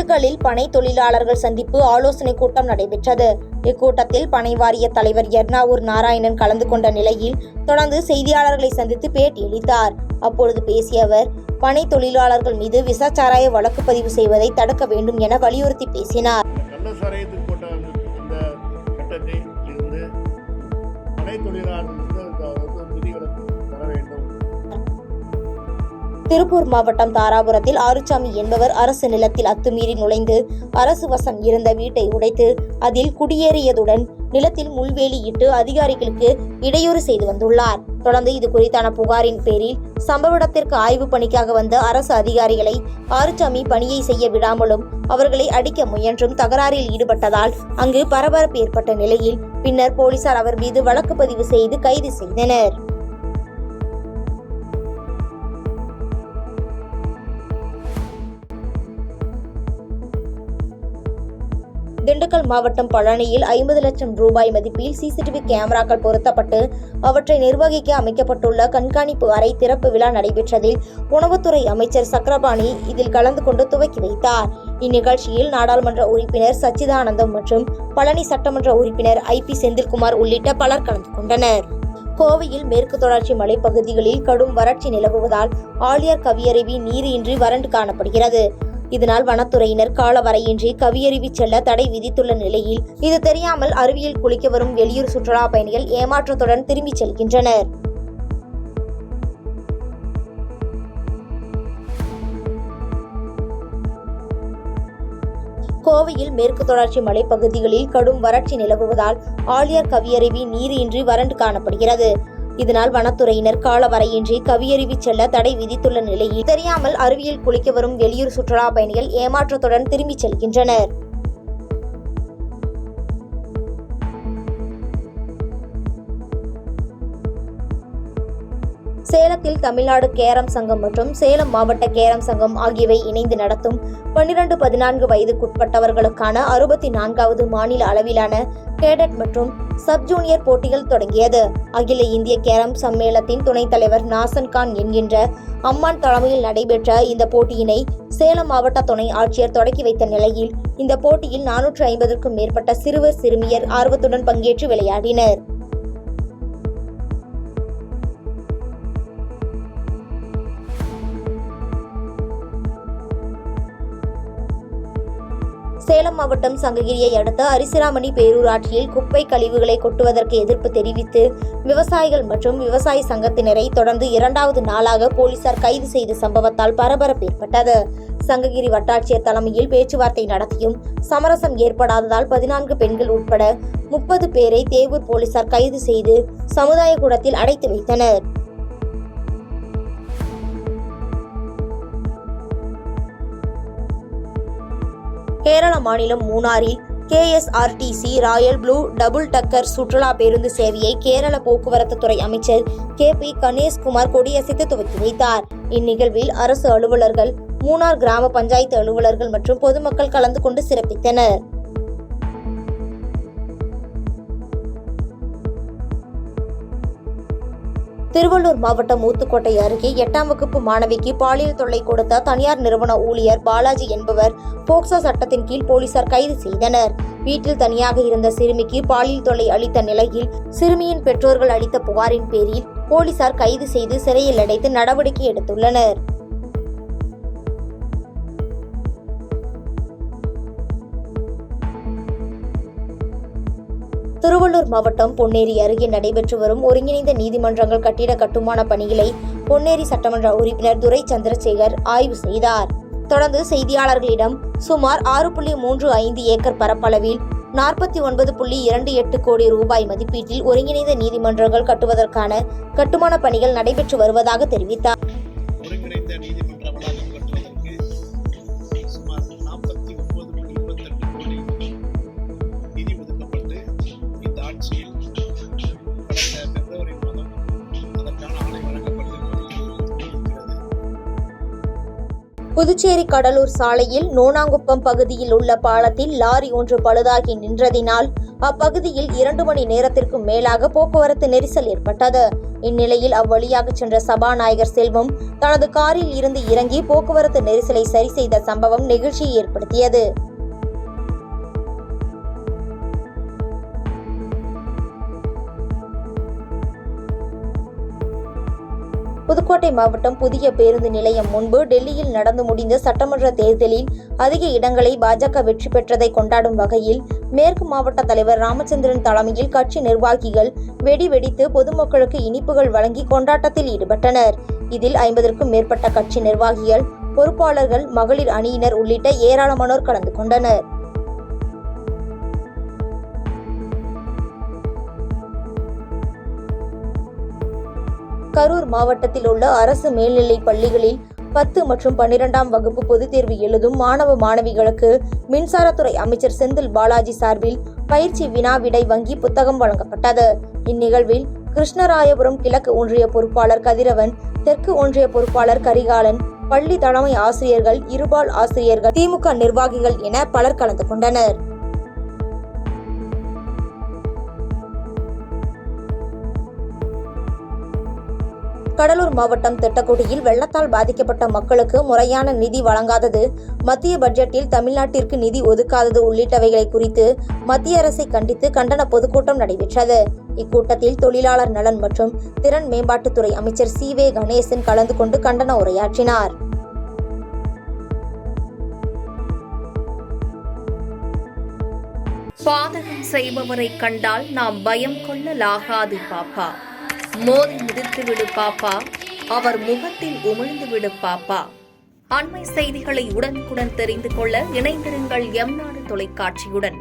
திண்டுக்கல்லில் பனை தொழிலாளர்கள் சந்திப்பு ஆலோசனை கூட்டம் நடைபெற்றது. இக்கூட்டத்தில் பனை வாரிய தலைவர் எர்ணாவூர் நாராயணன் கலந்து கொண்ட நிலையில் தொடர்ந்து செய்தியாளர்களை சந்தித்து பேட்டியளித்தார். அப்பொழுது பேசிய அவர், பனை தொழிலாளர்கள் மீது விசச்சாராய வழக்கு பதிவு செய்வதை தடுக்க வேண்டும் என வலியுறுத்தி பேசினார். திருப்பூர் மாவட்டம் தாராபுரத்தில் ஆறுசாமி என்பவர் அரசு நிலத்தில் அத்துமீறி நுழைந்து அரசு வசம் இருந்த வீட்டை உடைத்து அதில் குடியேறியதுடன் நிலத்தில் முள்வேலியிட்டு அதிகாரிகளுக்கு இடையூறு செய்து வந்துள்ளார். தொடர்ந்து இது குறித்தான புகாரின் பேரில் சம்பவ இடத்திற்கு ஆய்வு பணிக்காக வந்த அரசு அதிகாரிகளை ஆறுசாமி பணியை செய்ய விடாமலும் அவர்களை அடிக்க முயன்றும் தகராறில் ஈடுபட்டதால் அங்கு பரபரப்பு ஏற்பட்ட நிலையில் பின்னர் போலீசார் அவர் மீது வழக்கு பதிவு செய்து கைது செய்தனர். திண்டுக்கல் மாவட்டம் பழனியில் 50 லட்சம் ரூபாய் மதிப்பில் சிசிடிவி கேமராக்கள் பொருத்தப்பட்டு அவற்றை நிர்வகிக்க அமைக்கப்பட்டுள்ள கண்காணிப்பு அறை திறப்பு விழா நடைபெற்றதில் உணவுத்துறை அமைச்சர் சக்கரபாணி இதில் கலந்து கொண்டு துவக்கி வைத்தார். இந்நிகழ்ச்சியில் நாடாளுமன்ற உறுப்பினர் சச்சிதானந்தம் மற்றும் பழனி சட்டமன்ற உறுப்பினர் IP செந்தில்குமார் உள்ளிட்ட பலர் கலந்து கொண்டனர். கோவையில் மேற்கு தொடர்ச்சி மலைப்பகுதிகளில் கடும் வறட்சி நிலவுவதால் ஆழியார் கவியருவி நீர் இன்றி வறண்டு காணப்படுகிறது. இதனால் வனத்துறையினர் காலவரையின்றி கவியருவி செல்ல தடை விதித்துள்ள நிலையில் இது தெரியாமல் அருவியில் குளிக்க வரும் வெளியூர் சுற்றுலா பயணிகள் ஏமாற்றத்துடன் திரும்பிச் செல்கின்றனர். கோவையில் மேற்கு தொடர்ச்சி மலைப்பகுதிகளில் கடும் வறட்சி நிலவுவதால் ஆழியார் கவியருவி நீர் இன்றி வறண்டு காணப்படுகிறது. இதனால் வனத்துறையினர் காலவரையின்றி கவியருவி செல்ல தடை விதித்துள்ள நிலையில் தெரியாமல் அருவியில் குளிக்க வரும் வெளியூர் சுற்றுலா பயணிகள் ஏமாற்றத்துடன் திரும்பிச் செல்கின்றனர். சேலத்தில் தமிழ்நாடு கேரம் சங்கம் மற்றும் சேலம் மாவட்ட கேரம் சங்கம் ஆகியவை இணைந்து நடத்தும் 12-14 வயதுக்குட்பட்டவர்களுக்கான 64வது மாநில அளவிலான கேடட் மற்றும் சப் ஜூனியர் போட்டிகள் தொடங்கியது. அகில இந்திய கேரம் சம்மேளனத்தின் துணைத் தலைவர் நாசன் கான் என்கின்ற அம்மான் தலைமையில் நடைபெற்ற இந்த போட்டியினை சேலம் மாவட்ட துணை ஆட்சியர் தொடக்கி வைத்த நிலையில் இந்த போட்டியில் 450க்கும் மேற்பட்ட சிறுவர் சிறுமியர் ஆர்வத்துடன் பங்கேற்று விளையாடினர். சேலம் மாவட்டம் சங்ககிரியை அடுத்த அரிசிராமணி பேரூராட்சியில் குப்பை கழிவுகளை கொட்டுவதற்கு எதிர்ப்பு தெரிவித்து விவசாயிகள் மற்றும் விவசாய சங்கத்தினரை தொடர்ந்து 2வது நாளாக போலீசார் கைது செய்த சம்பவத்தால் பரபரப்பு ஏற்பட்டது. சங்ககிரி வட்டாட்சியர் தலைமையில் பேச்சுவார்த்தை நடத்தியும் சமரசம் ஏற்படாததால் 14 பெண்கள் உட்பட 30 பேரை தேவூர் போலீசார் கைது செய்து சமுதாய கூடத்தில் அடைத்து வைத்தனர். கேரள மாநிலம் மூணாரில் KSRTC ராயல் ப்ளூ டபுள் டக்கர் சுற்றுலா பேருந்து சேவையை கேரள போக்குவரத்து துறை அமைச்சர் KP கணேஷ்குமார் கொடியசைத்து துவக்கி வைத்தார். இந்நிகழ்வில் அரசு அலுவலர்கள், மூணார் கிராம பஞ்சாயத்து அலுவலர்கள் மற்றும் பொதுமக்கள் கலந்து கொண்டு சிறப்பித்தனர். திருவள்ளூர் மாவட்டம் ஊத்துக்கோட்டை அருகே 8ஆம் வகுப்பு மாணவிக்கு பாலியல் தொல்லை கொடுத்த தனியார் நிறுவன ஊழியர் பாலாஜி என்பவர் போக்சோ சட்டத்தின் கீழ் போலீசார் கைது செய்தனர். வீட்டில் தனியாக இருந்த சிறுமிக்கு பாலியல் தொல்லை அளித்த நிலையில் சிறுமியின் பெற்றோர்கள் அளித்த புகாரின் பேரில் போலீசார் கைது செய்து சிறையில் அடைத்து நடவடிக்கை எடுத்துள்ளனர். திருவள்ளூர் மாவட்டம் பொன்னேரி அருகே நடைபெற்று வரும் ஒருங்கிணைந்த நீதிமன்றங்கள் கட்டிட கட்டுமான பணிகளை பொன்னேரி சட்டமன்ற உறுப்பினர் துரை சந்திரசேகர் ஆய்வு செய்தார். தொடர்ந்து செய்தியாளர்களிடம் சுமார் 6.35 ஏக்கர் பரப்பளவில் 49.28 கோடி ரூபாய் மதிப்பீட்டில் ஒருங்கிணைந்த நீதிமன்றங்கள் கட்டுவதற்கான கட்டுமான பணிகள் நடைபெற்று வருவதாக தெரிவித்தார். புதுச்சேரி கடலூர் சாலையில் நோனாங்குப்பம் பகுதியில் உள்ள பாலத்தில் லாரி ஒன்று பழுதாகி நின்றதினால் அப்பகுதியில் 2 மணி நேரத்திற்கும் மேலாக போக்குவரத்து நெரிசல் ஏற்பட்டது. இந்நிலையில் அவ்வழியாக சென்ற சபாநாயகர் செல்வம் தனது காரில் இருந்து இறங்கி போக்குவரத்து நெரிசலை சரி செய்த சம்பவம் நெகிழ்ச்சியை ஏற்படுத்தியது. புதுக்கோட்டை மாவட்டம் புதிய பேருந்து நிலையம் முன்பு டெல்லியில் நடந்து முடிந்த சட்டமன்ற தேர்தலில் அதிக இடங்களை பாஜக வெற்றி பெற்றதை கொண்டாடும் வகையில் மேற்கு மாவட்ட தலைவர் ராமச்சந்திரன் தலைமையில் கட்சி நிர்வாகிகள் வெடி வெடித்து பொதுமக்களுக்கு இனிப்புகள் வழங்கி கொண்டாட்டத்தில் ஈடுபட்டனர். இதில் 50க்கும் மேற்பட்ட கட்சி நிர்வாகிகள், பொறுப்பாளர்கள், மகளிர் அணியினர் உள்ளிட்ட ஏராளமானோர் கலந்து கொண்டனர். கரூர் மாவட்டத்தில் உள்ள அரசு மேல்நிலைப் பள்ளிகளில் 10 மற்றும் 12ஆம் வகுப்பு பொதுத் தேர்வு எழுதும் மாணவ மாணவிகளுக்கு மின்சாரத்துறை அமைச்சர் செந்தில் பாலாஜி சார்பில் பயிற்சி வினா விடை வங்கி புத்தகம் வழங்கப்பட்டது. இந்நிகழ்வில் கிருஷ்ணராயபுரம் கிழக்கு ஒன்றிய பொறுப்பாளர் கதிரவன், தெற்கு ஒன்றிய பொறுப்பாளர் கரிகாலன், பள்ளி தலைமை ஆசிரியர்கள், இருபால் ஆசிரியர்கள், திமுக நிர்வாகிகள் என பலர் கலந்து கொண்டனர். கடலூர் மாவட்டம் திட்டக்குடியில் வெள்ளத்தால் பாதிக்கப்பட்ட மக்களுக்கு முறையான நிதி வழங்காதது, மத்திய பட்ஜெட்டில் தமிழ்நாட்டிற்கு நிதி ஒதுக்காதது உள்ளிட்டவைகளை குறித்து மத்திய அரசை கண்டித்து கண்டன பொதுக்கூட்டம் நடைபெற்றது. இக்கூட்டத்தில் தொழிலாளர் நலன் மற்றும் திறன் மேம்பாட்டுத்துறை அமைச்சர் சி.வே. கணேசன் கலந்து கொண்டு கண்டன உரையாற்றினார். பாதகம் செய்பவரை கண்டால் நாம் பயம் கொள்ளலாகாது பாப்பா. மோதி மிதித்து விடு பாப்பா, அவர் முகத்தில் உமிழ்ந்து விடு பாப்பா. அண்மை செய்திகளை உடனுக்குடன் தெரிந்து கொள்ள இணைந்திருங்கள் எம் நாடு தொலைக்காட்சியுடன்.